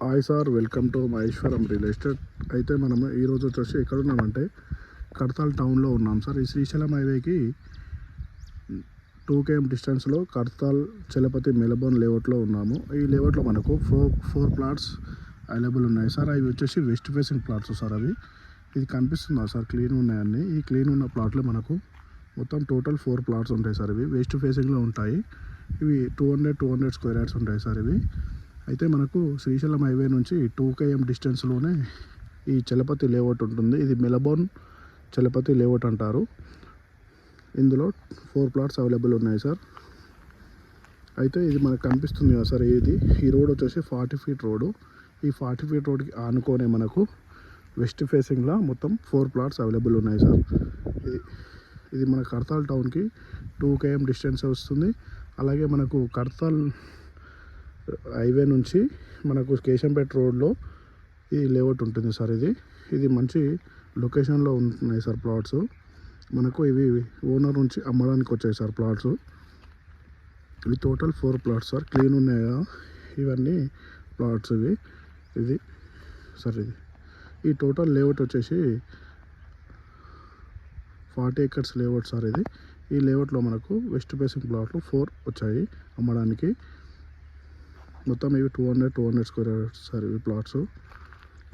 Hi sir, welcome to Maheshwaram real estate. అయితే మనము ఈరోజు వచ్చేసి ఎక్కడున్నామంటే కడతాల్ టౌన్లో ఉన్నాం సార్. ఈ శ్రీశైలం హైవేకి 2 km డిస్టెన్స్లో కడతాల్ చలపతి మెలబోర్న్ లేఅవుట్లో ఉన్నాము. ఈ లేఅవుట్లో మనకు ఫోర్ ప్లాట్స్ అవైలబుల్ ఉన్నాయి సార్. అవి వచ్చేసి వెస్ట్ ఫేసింగ్ ప్లాట్స్ సార్. ఇది కనిపిస్తుందా సార్? క్లీన్ ఉన్నాయండి. ఈ క్లీన్ ఉన్న ప్లాట్లో మనకు మొత్తం టోటల్ 4 ప్లాట్స్ ఉంటాయి సార్. ఇవి వెస్ట్ ఫేసింగ్లో ఉంటాయి. ఇవి 200 స్క్వేర్ యార్డ్స్ ఉంటాయి సార్. అయితే మనకు శ్రీశైలం హైవే నుంచి 2 km డిస్టెన్స్లోనే ఈ చలపతి లేఅవుట్ ఉంటుంది. ఇది మెలబోర్న్ చలపతి లేఅవుట్ అంటారు. ఇందులో 4 ప్లాట్స్ అవైలబుల్ ఉన్నాయి సార్. అయితే ఇది మనకు కనిపిస్తుంది కదా సార్. ఈ రోడ్ వచ్చేసి 40 ఫీట్ రోడ్డు. ఈ 40 ఫీట్ రోడ్కి ఆనుకోనే మనకు వెస్ట్ ఫేసింగ్లో మొత్తం 4 ప్లాట్స్ అవైలబుల్ ఉన్నాయి సార్. ఇది మన కడతాల్ టౌన్కి 2 km డిస్టెన్స్ వస్తుంది. అలాగే మనకు కడతాల్ హైవే నుంచి మనకు కేశంపేట రోడ్లో ఈ లేఅవుట్ ఉంటుంది సార్. ఇది మంచి లొకేషన్లో ఉంటున్నాయి సార్ ప్లాట్స్. మనకు ఇవి ఓనర్ నుంచి అమ్మడానికి వచ్చాయి సార్ ప్లాట్స్. ఇవి టోటల్ 4 ప్లాట్స్ సార్. క్లీన్ ఉన్నాయి కదా ఇవన్నీ ప్లాట్స్. ఇది సార్. ఈ టోటల్ లేఅవుట్ వచ్చేసి 40 acres లేఅవుట్ సార్. ఈ లేఅవుట్లో మనకు వెస్ట్ ఫేసింగ్ ప్లాట్లు 4 వచ్చాయి అమ్మడానికి. మొత్తం ఇవి 200 స్క్వేర్ యార్డ్స్ సార్. ఇవి ప్లాట్స్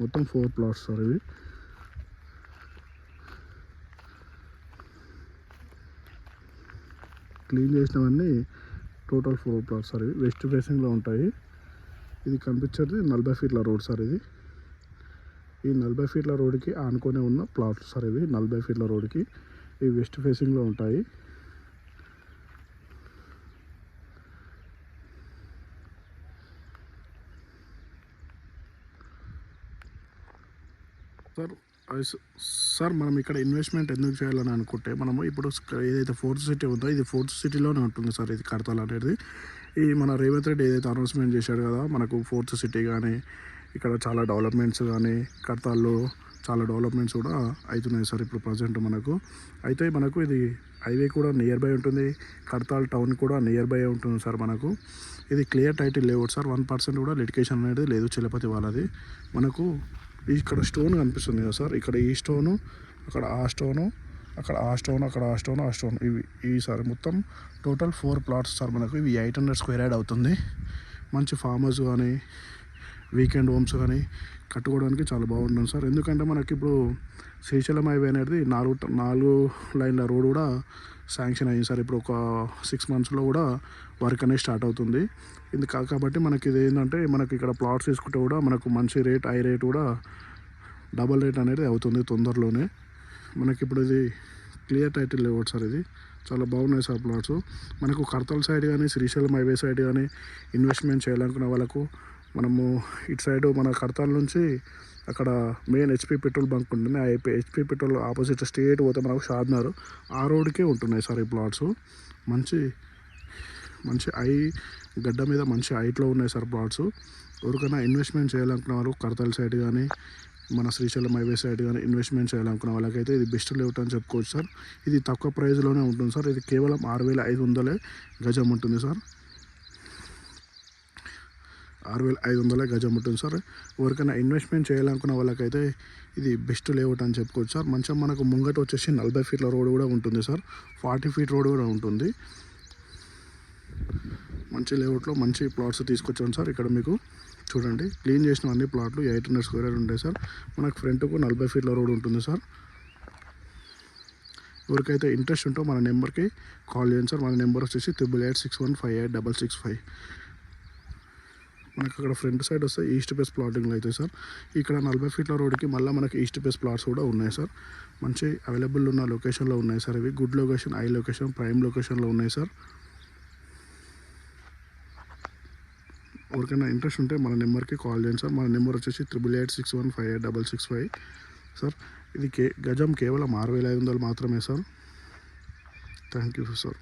మొత్తం 4 ప్లాట్స్ సార్. క్లీన్ చేసినవన్నీ టోటల్ 4 ప్లాట్స్ సార్. వెస్ట్ ఫేసింగ్లో ఉంటాయి. ఇది కనిపించేది 40 ఫీట్ల రోడ్ సార్. ఈ 40 ఫీట్ల రోడ్కి ఆనుకొని ఉన్న ప్లాట్స్ సార్. 40 ఫీట్ల రోడ్కి ఇవి వెస్ట్ ఫేసింగ్లో ఉంటాయి. సార్ మనం ఇక్కడ ఇన్వెస్ట్మెంట్ ఎందుకు చేయాలని అనుకుంటే, మనము ఇప్పుడు ఏదైతే 4th సిటీ ఉందో ఇది 4th సిటీలోనే ఉంటుంది సార్. ఇది కడతాల్ అనేది మన రేవంత్ రెడ్డి ఏదైతే అనౌన్స్మెంట్ చేశాడు కదా, మనకు 4th సిటీ కానీ ఇక్కడ చాలా డెవలప్మెంట్స్ కానీ కడతాల్లో చాలా డెవలప్మెంట్స్ కూడా అవుతున్నాయి సార్ ఇప్పుడు ప్రజెంట్ మనకు. అయితే మనకు ఇది హైవే కూడా నియర్ బై ఉంటుంది, కడతాల్ టౌన్ కూడా నియర్ బై ఉంటుంది సార్ మనకు. ఇది క్లియర్ టైటిల్ లేఅవుట్ సార్. 1% కూడా లిటికేషన్ అనేది లేదు చలపతి వాళ్ళది. మనకు ఇక్కడ స్టోన్ కనిపిస్తుంది కదా సార్. ఇక్కడ ఈ స్టోను, అక్కడ ఆ స్టోను, అక్కడ ఆ స్టోను, అక్కడ ఆ స్టోను, ఆ స్టోన్, ఇవి సార్. మొత్తం టోటల్ 4 ప్లాట్స్ సార్ మనకు. ఇవి 800 స్క్వేర్ యార్డ్ అవుతుంది. మంచి ఫార్మర్స్ కానీ వీకెండ్ హోమ్స్ కానీ కట్టుకోవడానికి చాలా బాగుంటుంది సార్. ఎందుకంటే మనకి ఇప్పుడు శ్రీశైలం హైవే అనేది 4 లైన్ల రోడ్ కూడా శాంక్షన్ అయ్యింది సార్. ఇప్పుడు ఒక 6 monthsలో కూడా వర్క్ అనేది స్టార్ట్ అవుతుంది. ఇది కాబట్టి మనకి ఇది ఏంటంటే, మనకి ఇక్కడ ప్లాట్స్ తీసుకుంటే కూడా మనకు మంచి రేట్, హై రేట్ కూడా డబల్ రేట్ అనేది అవుతుంది తొందరలోనే. మనకి ఇప్పుడు ఇది క్లియర్ టైటిల్ లేఅవుట్ సార్. ఇది చాలా బాగున్నాయి సార్ ప్లాట్స్. మనకు కడతాల్ సైడ్ కానీ శ్రీశైలం హైవే సైడ్ కానీ ఇన్వెస్ట్మెంట్ చేయాలనుకున్న వాళ్ళకు, మనము ఇటు సైడ్ మన కడతాల్ నుంచి అక్కడ మెయిన్ HP పెట్రోల్ బంక్ ఉంటుంది. ఆ HP పెట్రోల్ ఆపోజిట్ స్ట్రేట్ పోతే మనకు షాద్నగర్ ఆ రోడ్కే ఉంటున్నాయి సార్ ఈ ప్లాట్స్. మంచి గడ్డ మీద మంచి హైట్లో ఉన్నాయి సార్ ప్లాట్స్. ఎవరికైనా ఇన్వెస్ట్మెంట్ చేయాలనుకున్న వాళ్ళు కడతాల్ సైడ్ కానీ మన శ్రీశైలం హైవే సైడ్ కానీ ఇన్వెస్ట్మెంట్ చేయాలనుకున్న వాళ్ళకైతే ఇది బెస్ట్ లేఅవుట్ అని చెప్పుకోవచ్చు సార్. ఇది తక్కువ ప్రైస్లోనే ఉంటుంది సార్. ఇది కేవలం 6,500 గజం ఉంటుంది సార్. 6,500 గజం ఉంటుంది సార్. ఎవరికైనా ఇన్వెస్ట్మెంట్ చేయాలనుకున్న వాళ్ళకైతే ఇది బెస్ట్ లేఅవుట్ అని చెప్పుకోవచ్చు సార్. మంచిగా మనకు ముంగట వచ్చేసి 40 ఫీట్ల రోడ్ కూడా ఉంటుంది సార్. 40 ఫీట్ రోడ్ కూడా ఉంటుంది. మంచి లేఅవుట్లో మంచి ప్లాట్స్ తీసుకొచ్చాను సార్. ఇక్కడ మీకు చూడండి, క్లీన్ చేసిన అన్ని ప్లాట్లు 800 స్క్వేర్ యార్డ్ ఉంటాయి సార్. మనకు ఫ్రంట్కు 40 ఫీట్ల రోడ్ ఉంటుంది సార్. ఎవరికైతే ఇంట్రెస్ట్ ఉంటో మన నెంబర్కి కాల్ చేయండి సార్. మన నెంబర్ వచ్చేసి 8861586665. మనకు అక్కడ ఫ్రంట్ సైడ్ వస్తే ఈస్ట్ ఫేస్ ప్లాటింగ్లో అయితే సార్. ఇక్కడ 40 ఫీట్ల రోడ్కి మళ్ళీ మనకి ఈస్ట్ ఫేస్ ప్లాట్స్ కూడా ఉన్నాయి సార్. మంచి అవైలబుల్ ఉన్న లొకేషన్లో ఉన్నాయి సార్. ఇవి good location, high location, prime లొకేషన్లో ఉన్నాయి సార్. ఎవరికైనా ఇంట్రెస్ట్ ఉంటే మన నెంబర్కి కాల్ చేయండి సార్. మన నెంబర్ వచ్చేసి 8861586665 సార్. ఇది గజం కేవలం 6,500 మాత్రమే సార్. Thank you sir.